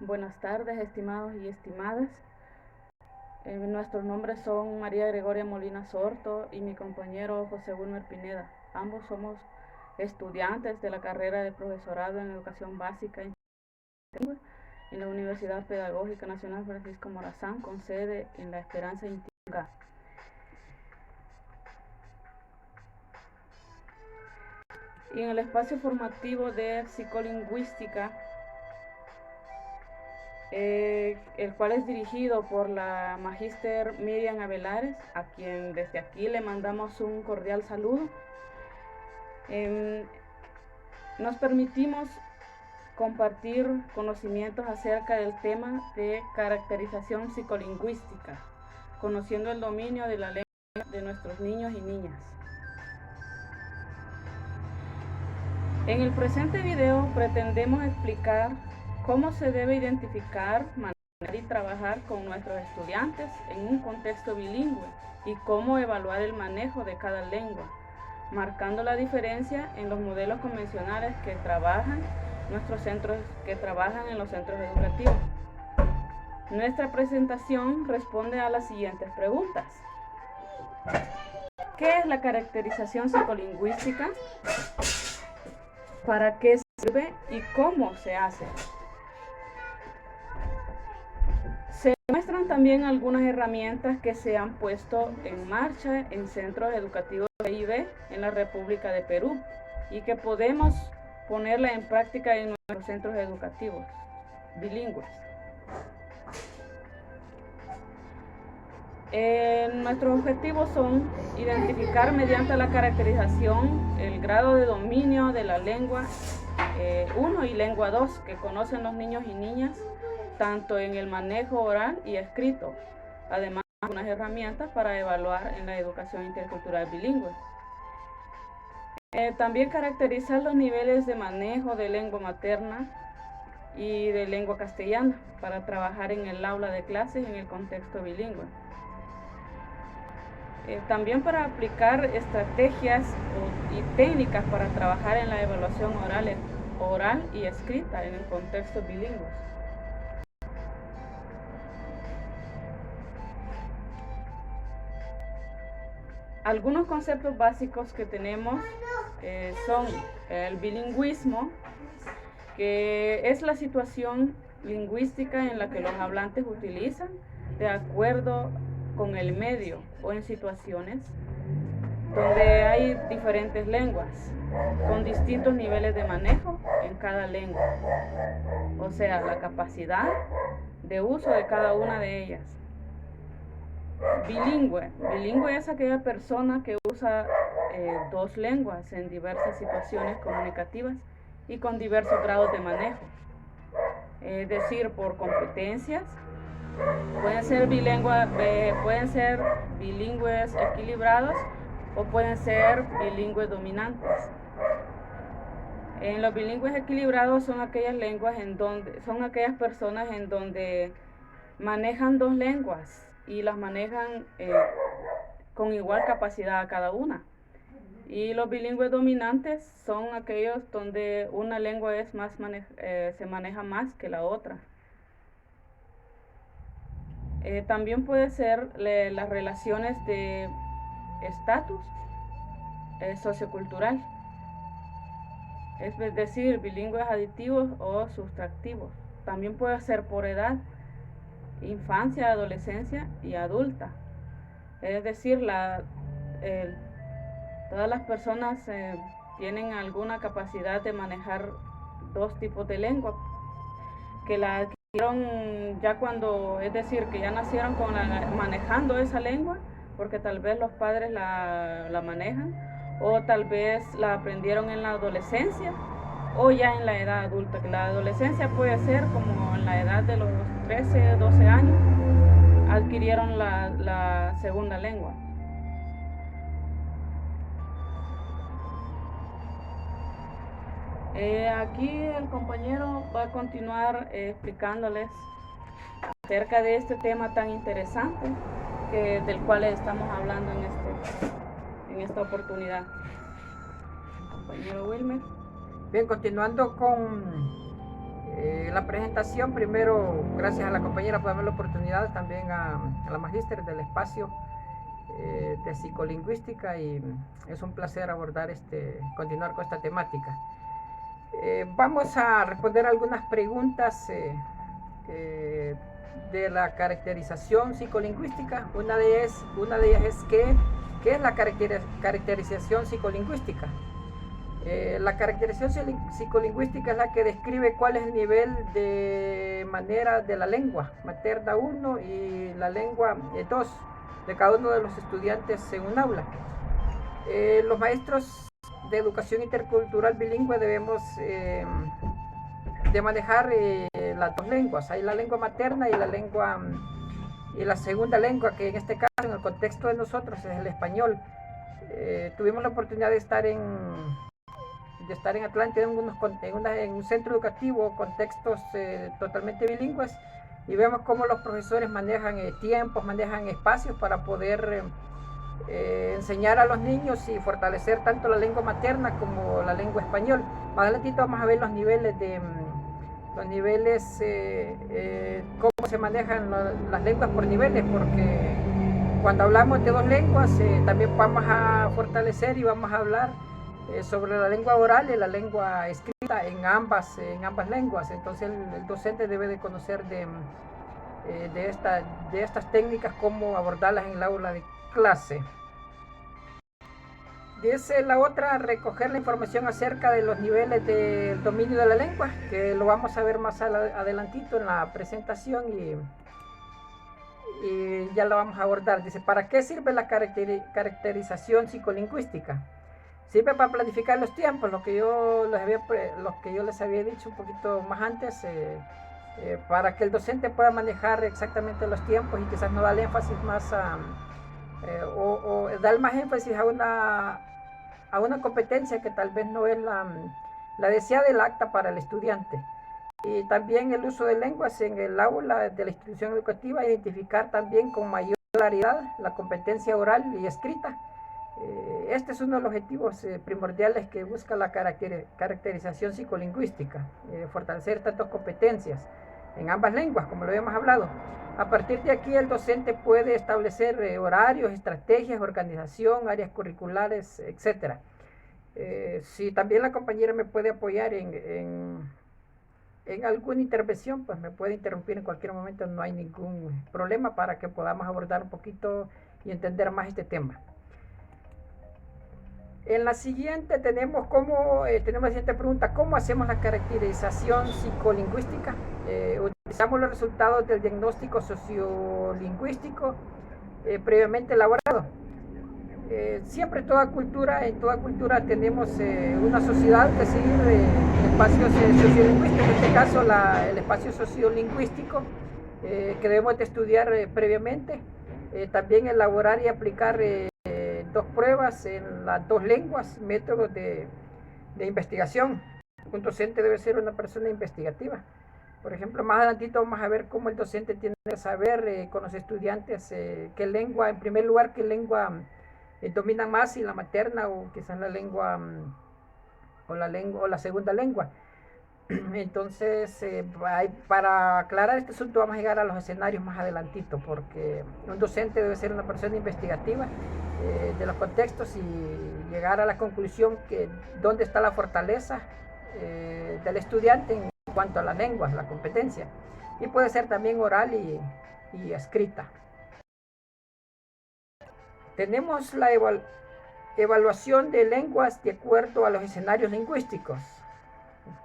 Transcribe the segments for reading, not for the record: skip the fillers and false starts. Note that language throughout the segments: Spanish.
Buenas tardes, estimados y estimadas. Nuestros nombres son María Gregoria Molina Sorto y mi compañero José Wilmer Pineda. Ambos somos estudiantes de la carrera de profesorado en Educación Básica en la Universidad Pedagógica Nacional Francisco Morazán, con sede en La Esperanza Intinga. Y en el espacio formativo de psicolingüística, el cual es dirigido por la magíster Miriam Avelares, a quien desde aquí le mandamos un cordial saludo. Nos permitimos compartir conocimientos acerca del tema de caracterización psicolingüística, conociendo el dominio de la lengua de nuestros niños y niñas. En el presente video pretendemos explicar cómo se debe identificar, manejar y trabajar con nuestros estudiantes en un contexto bilingüe y cómo evaluar el manejo de cada lengua, marcando la diferencia en los modelos convencionales que trabajan en los centros educativos. Nuestra presentación responde a las siguientes preguntas. ¿Qué es la caracterización psicolingüística? ¿Para qué sirve y cómo se hace? Se muestran también algunas herramientas que se han puesto en marcha en centros educativos de IB en la República de Perú y que podemos ponerla en práctica en nuestros centros educativos bilingües. Nuestros objetivos son identificar mediante la caracterización el grado de dominio de la lengua 1 y lengua 2 que conocen los niños y niñas, tanto en el manejo oral y escrito, además de unas herramientas para evaluar en la educación intercultural bilingüe. También caracterizar los niveles de manejo de lengua materna y de lengua castellana para trabajar en el aula de clases en el contexto bilingüe. También para aplicar estrategias y técnicas para trabajar en la evaluación oral y escrita en el contexto bilingüe. Algunos conceptos básicos que tenemos son el bilingüismo, que es la situación lingüística en la que los hablantes utilizan de acuerdo con el medio o en situaciones donde hay diferentes lenguas con distintos niveles de manejo en cada lengua, o sea, la capacidad de uso de cada una de ellas. Bilingüe es aquella persona que usa dos lenguas en diversas situaciones comunicativas y con diversos grados de manejo. Es decir, por competencias, pueden ser bilingües equilibrados o pueden ser bilingües dominantes. En los bilingües equilibrados son aquellas personas en donde manejan dos lenguas y las manejan con igual capacidad a cada una. Y los bilingües dominantes son aquellos donde una lengua se maneja más que la otra. También puede ser las relaciones de estatus sociocultural, es decir, bilingües aditivos o sustractivos. También puede ser por edad, infancia, adolescencia y adulta. Es decir, todas las personas tienen alguna capacidad de manejar dos tipos de lengua, que la adquirieron ya que ya nacieron manejando esa lengua, porque tal vez los padres la manejan, o tal vez la aprendieron en la adolescencia o ya en la edad adulta, que la adolescencia puede ser como en la edad de los 13, 12 años, adquirieron la segunda lengua. Aquí el compañero va a continuar explicándoles acerca de este tema tan interesante del cual estamos hablando en esta oportunidad. Compañero Wilmer. Bien, continuando con La presentación, primero, gracias a la compañera por darme la oportunidad, también a la magíster del espacio de psicolingüística, y es un placer abordar continuar con esta temática. Vamos a responder algunas preguntas de la caracterización psicolingüística. Una de ellas es ¿qué es la caracterización psicolingüística? La caracterización psicolingüística es la que describe cuál es el nivel de manera de la lengua materna 1 y la lengua 2 de cada uno de los estudiantes en un aula. Los maestros de educación intercultural bilingüe debemos de manejar las dos lenguas. Hay la lengua materna y la segunda lengua, que en este caso, en el contexto de nosotros, es el español. Tuvimos la oportunidad de estar en Atlántida en un centro educativo con textos totalmente bilingües, y vemos cómo los profesores manejan tiempos, manejan espacios para poder enseñar a los niños y fortalecer tanto la lengua materna como la lengua español. Más adelantito vamos a ver los niveles cómo se manejan las lenguas por niveles, porque cuando hablamos de dos lenguas también vamos a fortalecer y vamos a hablar sobre la lengua oral y la lengua escrita en ambas lenguas. Entonces el docente debe de conocer de estas técnicas, cómo abordarlas en el aula de clase. Dice la otra, recoger la información acerca de los niveles del dominio de la lengua, que lo vamos a ver más adelantito en la presentación, y ya lo vamos a abordar. Dice, ¿para qué sirve la caracterización psicolingüística? Sirve para planificar los tiempos, lo que yo les había dicho un poquito más antes, para que el docente pueda manejar exactamente los tiempos y quizás no darle énfasis más o dar más énfasis a una competencia que tal vez no es la deseada del acta para el estudiante. Y también el uso de lenguas en el aula de la institución educativa, identificar también con mayor claridad la competencia oral y escrita. Este es uno de los objetivos primordiales que busca la caracterización psicolingüística, fortalecer estas dos competencias en ambas lenguas, como lo habíamos hablado. A partir de aquí el docente puede establecer horarios, estrategias, organización, áreas curriculares, etc. Si también la compañera me puede apoyar en alguna intervención, pues me puede interrumpir en cualquier momento, no hay ningún problema, para que podamos abordar un poquito y entender más este tema. En la siguiente tenemos la siguiente pregunta: ¿cómo hacemos la caracterización psicolingüística? Utilizamos los resultados del diagnóstico sociolingüístico previamente elaborado. Siempre en toda cultura tenemos una sociedad que sigue espacios sociolingüísticos, en este caso el espacio sociolingüístico que debemos de estudiar previamente. También elaborar y aplicar dos pruebas en las dos lenguas, métodos de investigación. Un docente debe ser una persona investigativa. Por ejemplo, más adelantito vamos a ver cómo el docente tiene que saber con los estudiantes qué lengua, en primer lugar, qué lengua dominan más, si la materna o quizás la lengua o la segunda lengua. Entonces, para aclarar este asunto vamos a llegar a los escenarios más adelantito, porque un docente debe ser una persona investigativa de los contextos y llegar a la conclusión que dónde está la fortaleza del estudiante en cuanto a las lenguas, la competencia, y puede ser también oral y escrita. Tenemos la evaluación de lenguas de acuerdo a los escenarios lingüísticos.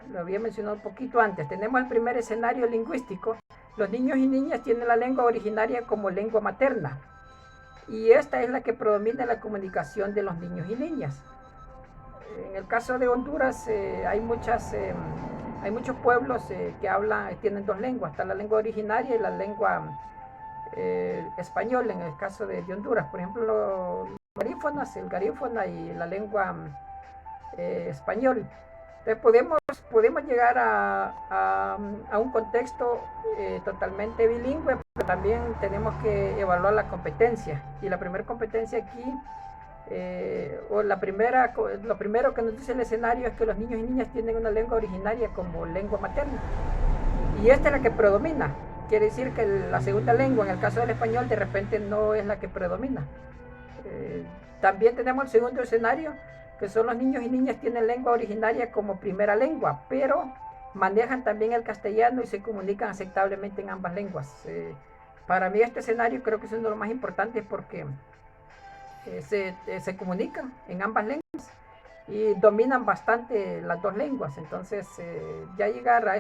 Lo había mencionado un poquito antes. Tenemos el primer escenario lingüístico. Los niños y niñas tienen la lengua originaria como lengua materna, y esta es la que predomina en la comunicación de los niños y niñas. En el caso de Honduras hay muchos pueblos que tienen dos lenguas. Está la lengua originaria y la lengua español. En el caso de Honduras, por ejemplo, el garífona y la lengua español. Entonces podemos llegar a un contexto totalmente bilingüe, pero también tenemos que evaluar la competencia. Y la primera competencia aquí, lo primero que nos dice el escenario, es que los niños y niñas tienen una lengua originaria como lengua materna. y esta es la que predomina. Quiere decir que la segunda lengua, en el caso del español, de repente no es la que predomina. También tenemos el segundo escenario, que son los niños y niñas tienen lengua originaria como primera lengua, pero manejan también el castellano y se comunican aceptablemente en ambas lenguas. Para mí este escenario creo que es uno de los más importantes porque se comunican en ambas lenguas y dominan bastante las dos lenguas. Entonces ya llegar a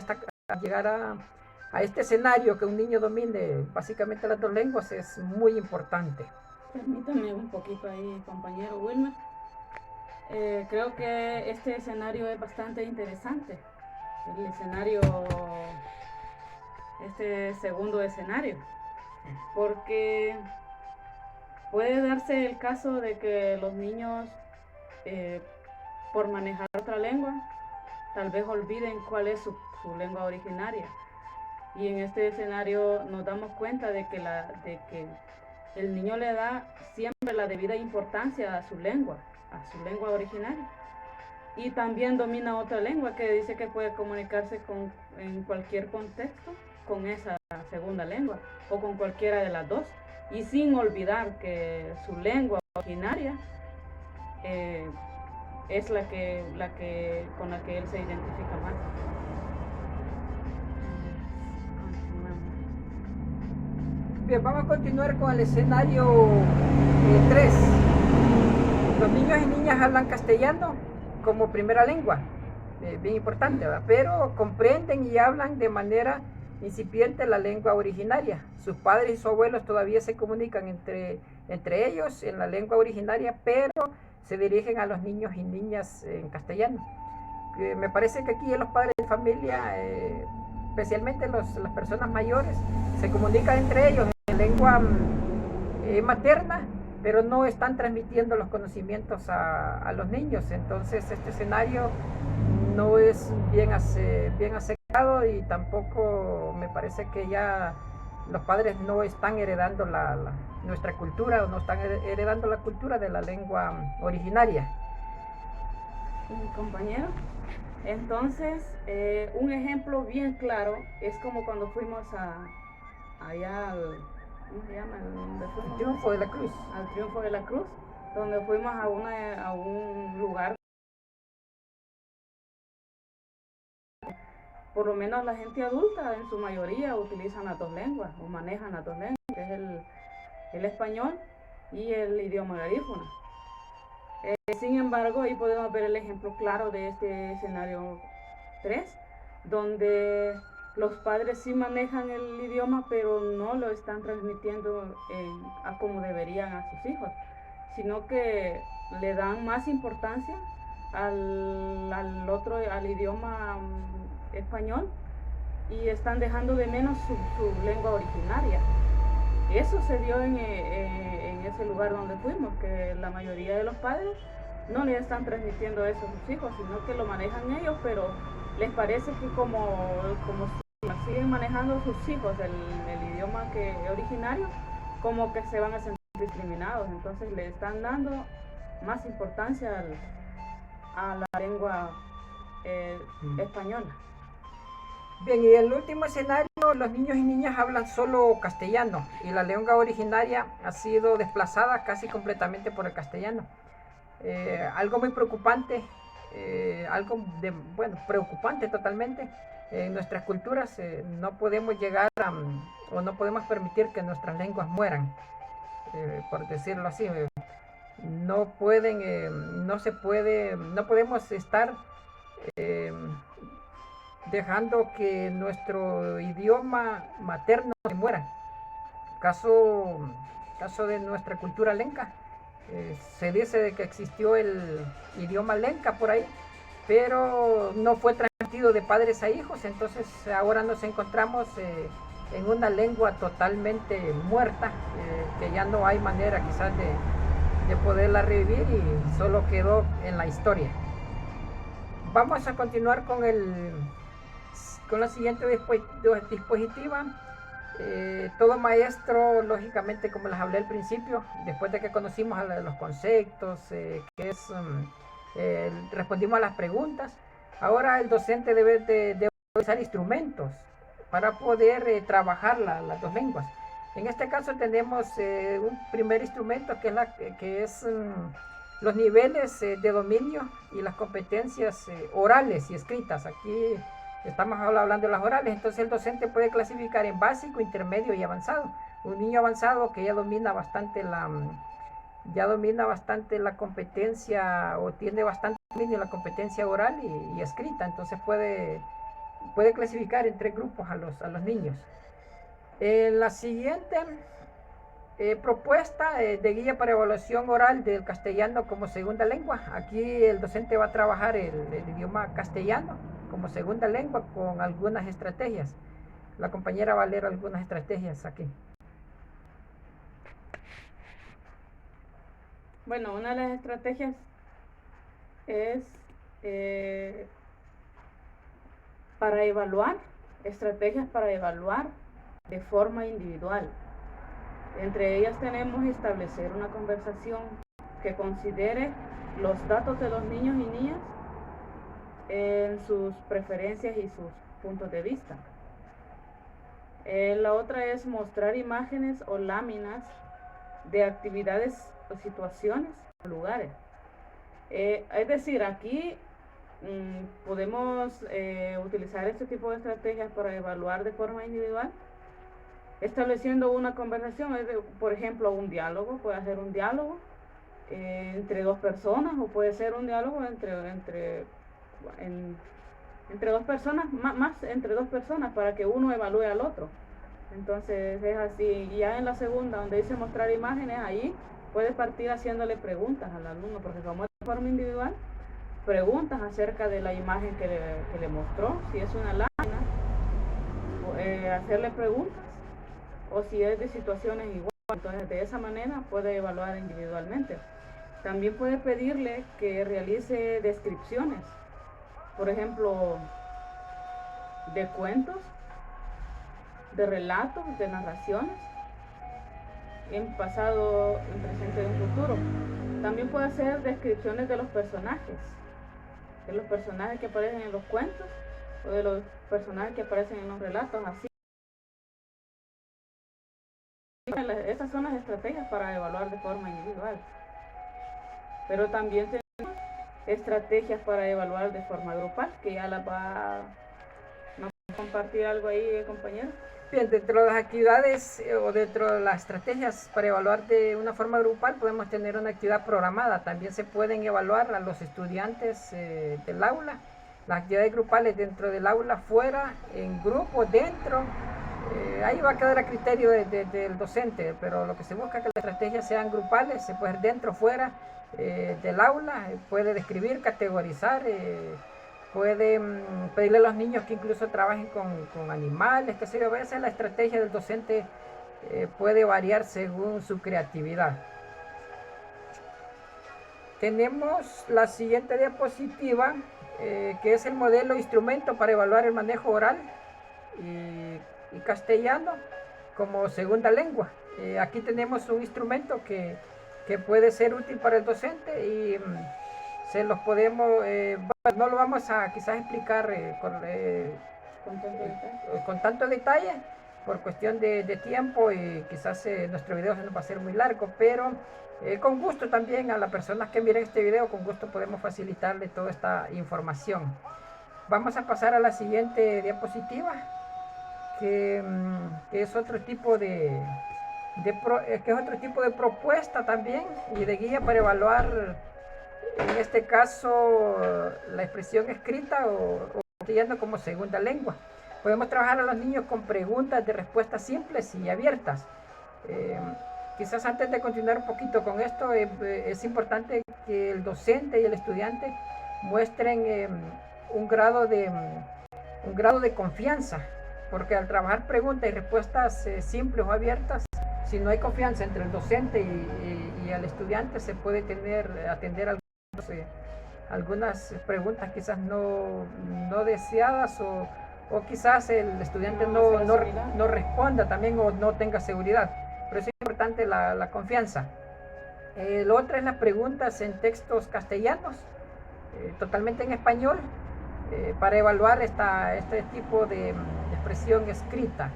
este escenario que un niño domine básicamente las dos lenguas es muy importante. Permítame un poquito ahí, compañero Wilmer. Creo que este escenario es bastante interesante. El escenario, este segundo escenario, porque puede darse el caso de que los niños, por manejar otra lengua, tal vez olviden cuál es su lengua originaria. Y en este escenario nos damos cuenta de que el niño le da siempre la debida importancia a su lengua originaria. Y también domina otra lengua que dice que puede comunicarse en cualquier contexto con esa segunda lengua o con cualquiera de las dos. Y sin olvidar que su lengua originaria es con la que él se identifica más. Bien, vamos a continuar con el escenario 3. Los niños y niñas hablan castellano como primera lengua, bien importante, ¿verdad? Pero comprenden y hablan de manera incipiente la lengua originaria. Sus padres y sus abuelos todavía se comunican entre ellos en la lengua originaria, pero se dirigen a los niños y niñas en castellano. Me parece que aquí los padres de familia, especialmente las personas mayores, se comunican entre ellos en lengua materna, pero no están transmitiendo los conocimientos a los niños. Entonces este escenario no es bien aceptado y tampoco me parece que ya los padres no están heredando nuestra cultura o no están heredando la cultura de la lengua originaria. Compañero, entonces un ejemplo bien claro es como cuando fuimos allá al, ¿cómo se llama? El Triunfo de la Cruz. Al Triunfo de la Cruz, donde fuimos a un lugar. Por lo menos la gente adulta en su mayoría utilizan las dos lenguas o manejan las dos lenguas, que es el español y el idioma garífuna. Sin embargo, ahí podemos ver el ejemplo claro de este escenario 3, donde los padres sí manejan el idioma, pero no lo están transmitiendo a como deberían a sus hijos, sino que le dan más importancia al idioma español y están dejando de menos su lengua originaria. Eso se dio en ese lugar donde fuimos, que la mayoría de los padres no le están transmitiendo eso a sus hijos, sino que lo manejan ellos, pero les parece que como siguen manejando sus hijos el idioma originario, como que se van a sentir discriminados. Entonces le están dando más importancia a la lengua española. Bien, y el último escenario, los niños y niñas hablan solo castellano y la lengua originaria ha sido desplazada casi completamente por el castellano. Algo muy preocupante, preocupante totalmente. En nuestras culturas no podemos llegar o no podemos permitir que nuestras lenguas mueran, por decirlo así. No podemos estar dejando que nuestro idioma materno se muera. Caso de nuestra cultura lenca, se dice de que existió el idioma lenca por ahí, pero no fue transmitido de padres a hijos. Entonces ahora nos encontramos en una lengua totalmente muerta, que ya no hay manera quizás de poderla revivir y solo quedó en la historia. Vamos a continuar con la siguiente dispositiva. Todo maestro, lógicamente, como les hablé al principio, después de que conocimos los conceptos, respondimos a las preguntas, ahora el docente debe utilizar instrumentos para poder trabajar las dos lenguas. En este caso tenemos un primer instrumento que es los niveles de dominio y las competencias orales y escritas. Aquí estamos hablando de las orales, entonces el docente puede clasificar en básico, intermedio y avanzado. Un niño avanzado que ya domina bastante la competencia o tiene bastante dominio la competencia oral y escrita, entonces puede clasificar en 3 grupos a los niños. La siguiente propuesta de guía para evaluación oral del castellano como segunda lengua. Aquí el docente va a trabajar el idioma castellano como segunda lengua con algunas estrategias. La compañera va a leer algunas estrategias aquí. Bueno, una de las estrategias es estrategias para evaluar de forma individual. Entre ellas tenemos establecer una conversación que considere los datos de los niños y niñas en sus preferencias y sus puntos de vista. La otra es mostrar imágenes o láminas de actividades o situaciones o lugares. Es decir, aquí podemos utilizar este tipo de estrategias para evaluar de forma individual, estableciendo una conversación, por ejemplo, un diálogo. Puede ser un diálogo entre 2 personas, o puede ser un diálogo entre 2 personas, más entre 2 personas, para que uno evalúe al otro. Entonces es así. Y ya en la segunda, donde dice mostrar imágenes, ahí puede partir haciéndole preguntas al alumno, porque como es de forma individual, preguntas acerca de la imagen que le mostró, si es una lámina, hacerle preguntas, o si es de situaciones iguales. Entonces de esa manera puede evaluar individualmente. También puede pedirle que realice descripciones, por ejemplo, de cuentos, de relatos, de narraciones, en pasado, en presente y en futuro. También puede hacer descripciones de los personajes que aparecen en los cuentos, o de los personajes que aparecen en los relatos, así. Estas son las estrategias para evaluar de forma individual. Pero también tenemos estrategias para evaluar de forma grupal, que ya las va a compartir algo ahí, compañero. Bien, dentro de las actividades o dentro de las estrategias para evaluar de una forma grupal, podemos tener una actividad programada. También se pueden evaluar a los estudiantes del aula. Las actividades grupales dentro del aula, fuera, en grupo, dentro. Ahí va a quedar a criterio del docente, pero lo que se busca es que las estrategias sean grupales. Se puede ir dentro, fuera del aula, puede describir, categorizar, puede pedirle a los niños que incluso trabajen con animales, que sé yo. A veces la estrategia del docente puede variar según su creatividad. Tenemos la siguiente diapositiva, que es el modelo instrumento para evaluar el manejo oral y castellano como segunda lengua. Aquí tenemos un instrumento que puede ser útil para el docente y se los podemos, no lo vamos a quizás explicar con tanto detalle por cuestión de tiempo, y quizás nuestro video se nos va a hacer muy largo, pero con gusto también a las personas que miren este video, con gusto podemos facilitarle toda esta información. Vamos a pasar a la siguiente diapositiva, que es otro tipo de propuesta también y de guía para evaluar, en este caso, la expresión escrita o castellano como segunda lengua. Podemos trabajar a los niños con preguntas de respuestas simples y abiertas. Quizás antes de continuar un poquito con esto, es importante que el docente y el estudiante muestren un grado de confianza, porque al trabajar preguntas y respuestas simples o abiertas, si no hay confianza entre el docente y el estudiante, se puede atender algunas preguntas quizás no deseadas, o quizás el estudiante no responda también, o no tenga seguridad. Pero es importante la confianza. Lo otro es las preguntas en textos castellanos, totalmente en español, para evaluar este tipo de expresión escrita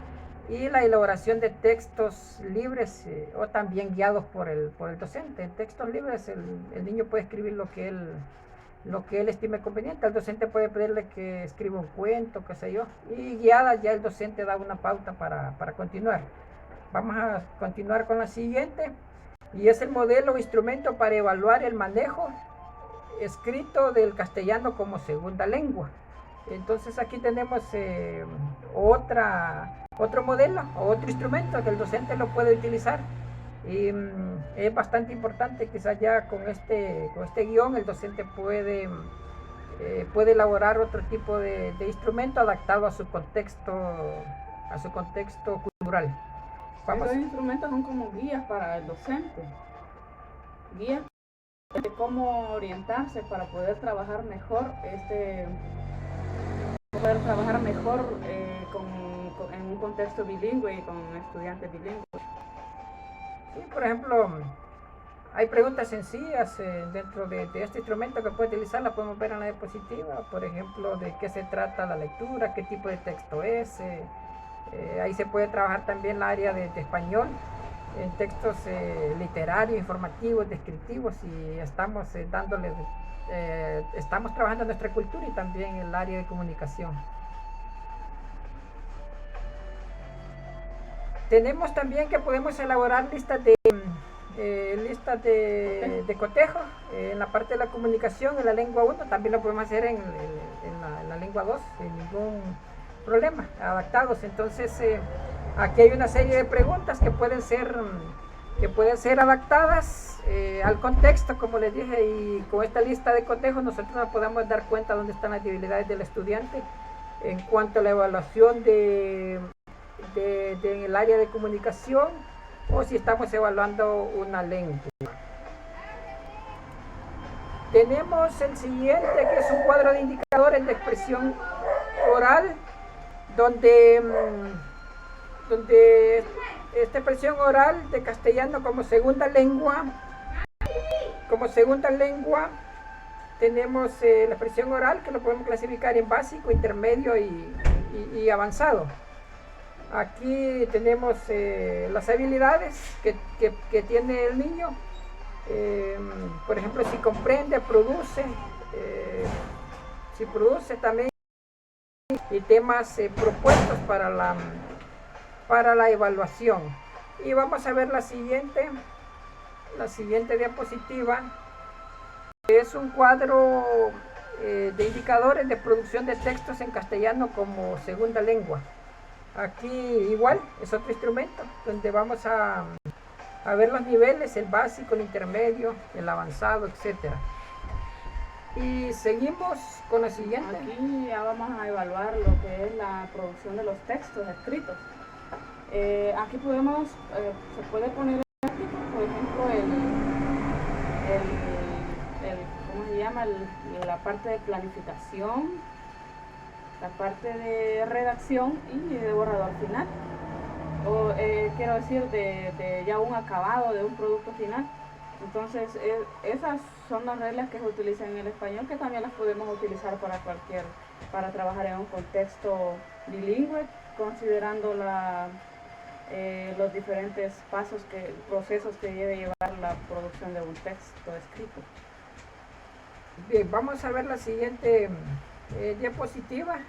y la elaboración de textos libres o también guiados por el docente. En textos libres el niño puede escribir lo que él estime conveniente. El docente puede pedirle que escriba un cuento, qué sé yo, y guiada ya el docente da una pauta para continuar. Vamos a continuar con la siguiente, y es el modelo o instrumento para evaluar el manejo escrito del castellano como segunda lengua. Entonces aquí tenemos otro modelo o otro instrumento que el docente lo puede utilizar. Y es bastante importante, quizás ya con este guión el docente puede elaborar otro tipo de instrumento adaptado a su contexto cultural. Estos instrumentos son como guías para el docente, guías de cómo orientarse para poder trabajar mejor en un contexto bilingüe y con estudiantes bilingües. Sí, por ejemplo, hay preguntas sencillas dentro de este instrumento que puede utilizar, la podemos ver en la diapositiva. Por ejemplo, de qué se trata la lectura, qué tipo de texto es. Ahí se puede trabajar también el área de español, en textos literarios, informativos, descriptivos, y estamos estamos trabajando en nuestra cultura y también en el área de comunicación. Tenemos también que podemos elaborar listas de cotejo en la parte de la comunicación en la lengua 1, también lo podemos hacer en la lengua 2 sin ningún problema, adaptados. Entonces aquí hay una serie de preguntas que pueden ser adaptadas al contexto, como les dije, y con esta lista de cotejos nosotros nos podemos dar cuenta dónde están las debilidades del estudiante en cuanto a la evaluación en el área de comunicación, o si estamos evaluando una lengua. Tenemos el siguiente, que es un cuadro de indicadores de expresión oral, donde esta expresión oral de castellano como segunda lengua, tenemos la expresión oral, que lo podemos clasificar en básico, intermedio y avanzado. Aquí tenemos las habilidades que tiene el niño, por ejemplo, si comprende, produce, si produce también, y temas propuestos para la evaluación. Y vamos a ver la siguiente diapositiva. Es un cuadro de indicadores de producción de textos en castellano como segunda lengua. Aquí igual es otro instrumento donde vamos a ver los niveles, el básico, el intermedio, el avanzado, etcétera. Y seguimos con la siguiente. Aquí ya vamos a evaluar lo que es la producción de los textos escritos. Aquí se puede poner por ejemplo ¿cómo se llama? La parte de planificación, la parte de redacción y de borrador final, o quiero decir de ya un acabado de un producto final. Entonces esas son las reglas que se utilizan en el español, que también las podemos utilizar para trabajar en un contexto bilingüe, considerando los diferentes procesos que debe llevar la producción de un texto escrito. Bien, vamos a ver la siguiente diapositiva.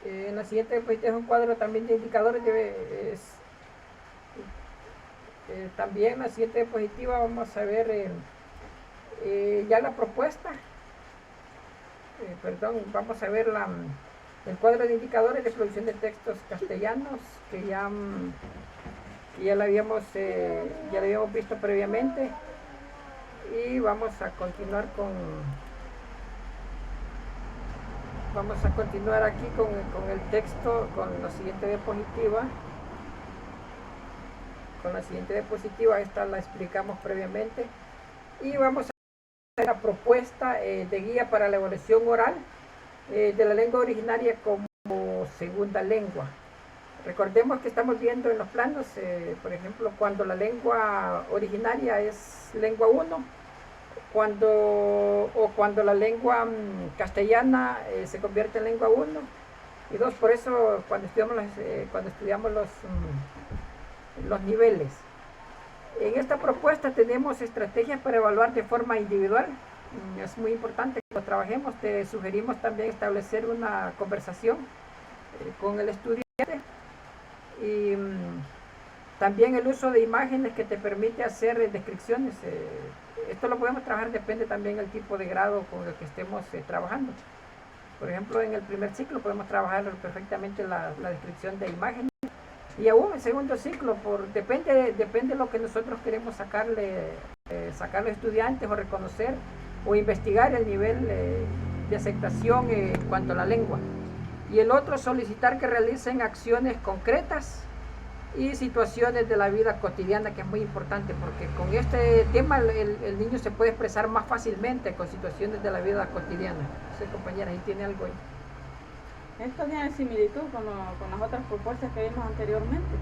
En la siguiente diapositiva es un cuadro también de indicadores. También en la siguiente diapositiva vamos a ver ya la propuesta. Vamos a ver el cuadro de indicadores de producción de textos castellanos que ya lo habíamos visto previamente, y vamos a continuar aquí con el texto, con la siguiente diapositiva. Esta la explicamos previamente, y vamos a hacer la propuesta de guía para la evaluación oral de la lengua originaria como segunda lengua. Recordemos que estamos viendo en los planos, por ejemplo, cuando la lengua originaria es lengua 1, cuando la lengua castellana se convierte en lengua 1. Y 2, por eso cuando estudiamos los niveles. En esta propuesta tenemos estrategias para evaluar de forma individual. Es muy importante que lo trabajemos. Te sugerimos también establecer una conversación con el estudiante y también el uso de imágenes que te permite hacer descripciones. Esto lo podemos trabajar, depende también del tipo de grado con el que estemos trabajando. Por ejemplo, en el primer ciclo podemos trabajar perfectamente la descripción de imágenes. Y aún en segundo ciclo, depende de lo que nosotros queremos sacarle a los estudiantes o reconocer o investigar el nivel de aceptación en cuanto a la lengua. Y el otro, solicitar que realicen acciones concretas y situaciones de la vida cotidiana, que es muy importante, porque con este tema el niño se puede expresar más fácilmente con situaciones de la vida cotidiana. No sé, compañera, ahí tiene algo ahí. Esto tiene similitud con las otras propuestas que vimos anteriormente.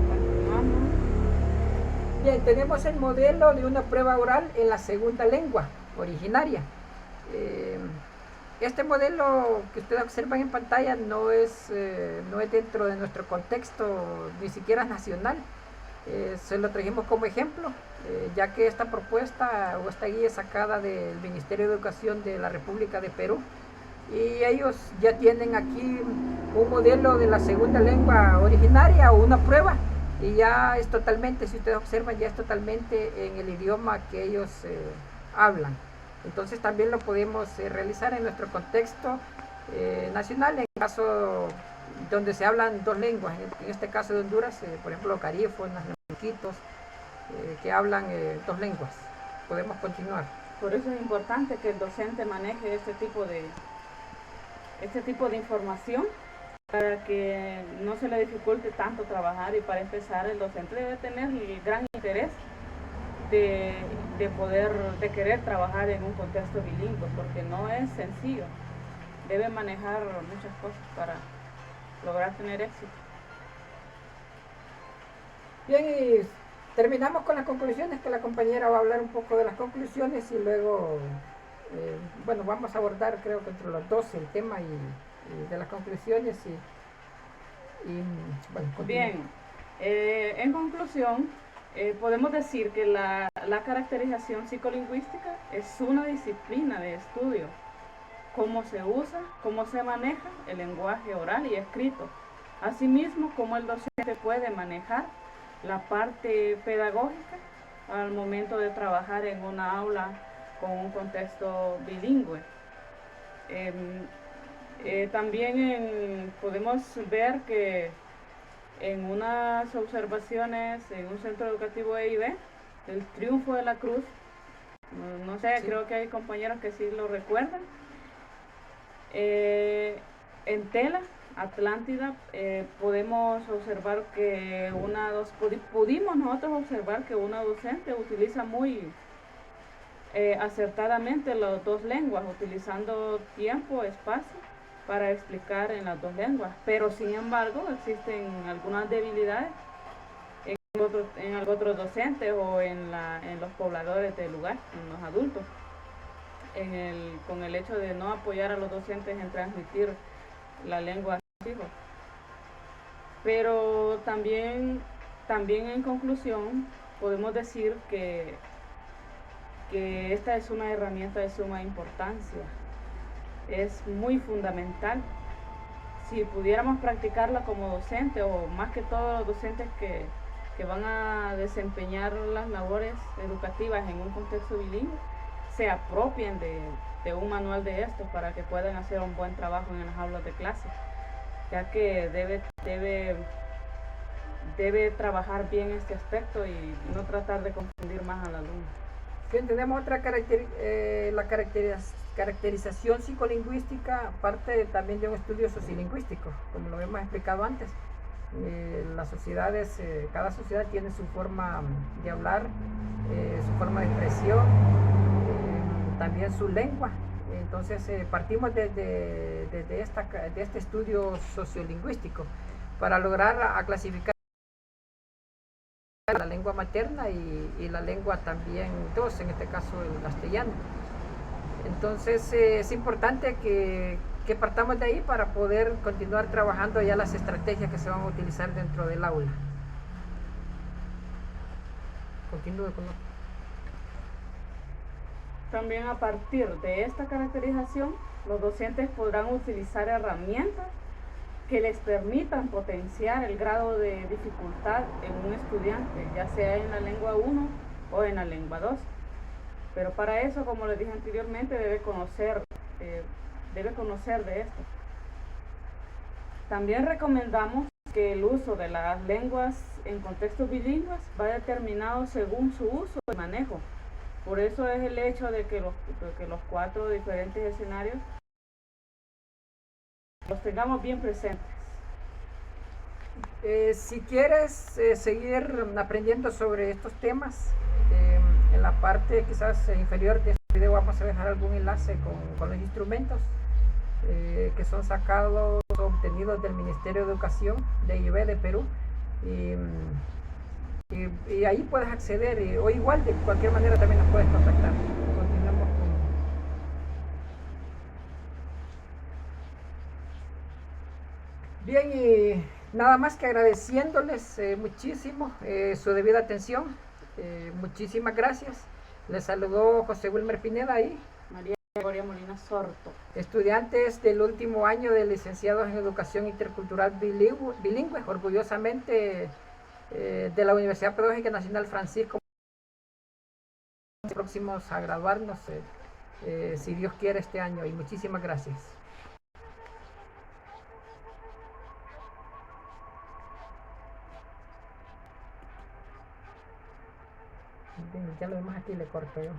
Continuamos. Bien, tenemos el modelo de una prueba oral en la segunda lengua originaria. Este modelo que ustedes observan en pantalla no es dentro de nuestro contexto, ni siquiera nacional. Se lo trajimos como ejemplo, ya que esta propuesta o esta guía es sacada del Ministerio de Educación de la República de Perú. Y ellos ya tienen aquí un modelo de la segunda lengua originaria o una prueba, y ya es totalmente, si ustedes observan, ya es totalmente en el idioma que ellos hablan. Entonces también lo podemos realizar en nuestro contexto nacional, en caso donde se hablan dos lenguas, en este caso de Honduras, por ejemplo, carífonas, neuquitos, que hablan dos lenguas. Podemos continuar. Por eso es importante que el docente maneje este tipo de información para que no se le dificulte tanto trabajar, y para empezar el docente debe tener el gran interés de querer trabajar en un contexto bilingüe, porque no es sencillo, debe manejar muchas cosas para lograr tener éxito. Bien, y terminamos con las conclusiones, que la compañera va a hablar un poco de las conclusiones y luego bueno, vamos a abordar, creo que entre los dos, el tema y de las conclusiones y bueno, bien, en conclusión, podemos decir que la caracterización psicolingüística es una disciplina de estudio, cómo se usa, cómo se maneja el lenguaje oral y escrito, asimismo cómo el docente puede manejar la parte pedagógica al momento de trabajar en una aula con un contexto bilingüe. También podemos ver que en unas observaciones en un centro educativo EIB, el Triunfo de la Cruz, no sé, sí, creo que hay compañeros que sí lo recuerdan, en Tela, Atlántida, podemos observar que pudimos nosotros observar que una docente utiliza muy acertadamente las dos lenguas, utilizando tiempo, espacio para explicar en las dos lenguas, pero sin embargo existen algunas debilidades en otros docentes o en los pobladores del lugar, en los adultos, con el hecho de no apoyar a los docentes en transmitir la lengua a sus hijos. Pero también en conclusión podemos decir que esta es una herramienta de suma importancia, es muy fundamental. Si pudiéramos practicarla como docente, o más que todo los docentes que van a desempeñar las labores educativas en un contexto bilingüe, se apropien de un manual de estos para que puedan hacer un buen trabajo en las aulas de clase, ya que debe trabajar bien este aspecto y no tratar de confundir más al alumno. Bien, tenemos otra la caracterización psicolingüística, parte también de un estudio sociolingüístico, como lo hemos explicado antes. Las sociedades, cada sociedad tiene su forma de hablar, su forma de expresión, también su lengua. Entonces partimos de este estudio sociolingüístico para lograr clasificar la lengua materna y la lengua también dos, en este caso el castellano. Entonces es importante que partamos de ahí para poder continuar trabajando ya las estrategias que se van a utilizar dentro del aula. Continúe con otro. También a partir de esta caracterización, los docentes podrán utilizar herramientas que les permitan potenciar el grado de dificultad en un estudiante, ya sea en la lengua 1 o en la lengua 2. Pero para eso, como les dije anteriormente, debe conocer de esto. También recomendamos que el uso de las lenguas en contextos bilingües va determinado según su uso y manejo. Por eso es el hecho de que los 4 diferentes escenarios los tengamos bien presentes. Si quieres seguir aprendiendo sobre estos temas, en la parte quizás inferior de este video vamos a dejar algún enlace con los instrumentos que son sacados, obtenidos del Ministerio de Educación de IB de Perú. Y ahí puedes acceder, o igual de cualquier manera también nos puedes contactar. Continuamos con... Bien, y nada más que agradeciéndoles muchísimo su debida atención. Muchísimas gracias. Les saludó José Wilmer Pineda ahí. María Gregoria Molina Sorto. Estudiantes del último año de licenciados en Educación Intercultural Bilingüe, orgullosamente de la Universidad Pedagógica Nacional Francisco, próximos a graduarnos, si Dios quiere, este año. Y muchísimas gracias. Ya lo vemos aquí, le corto yo.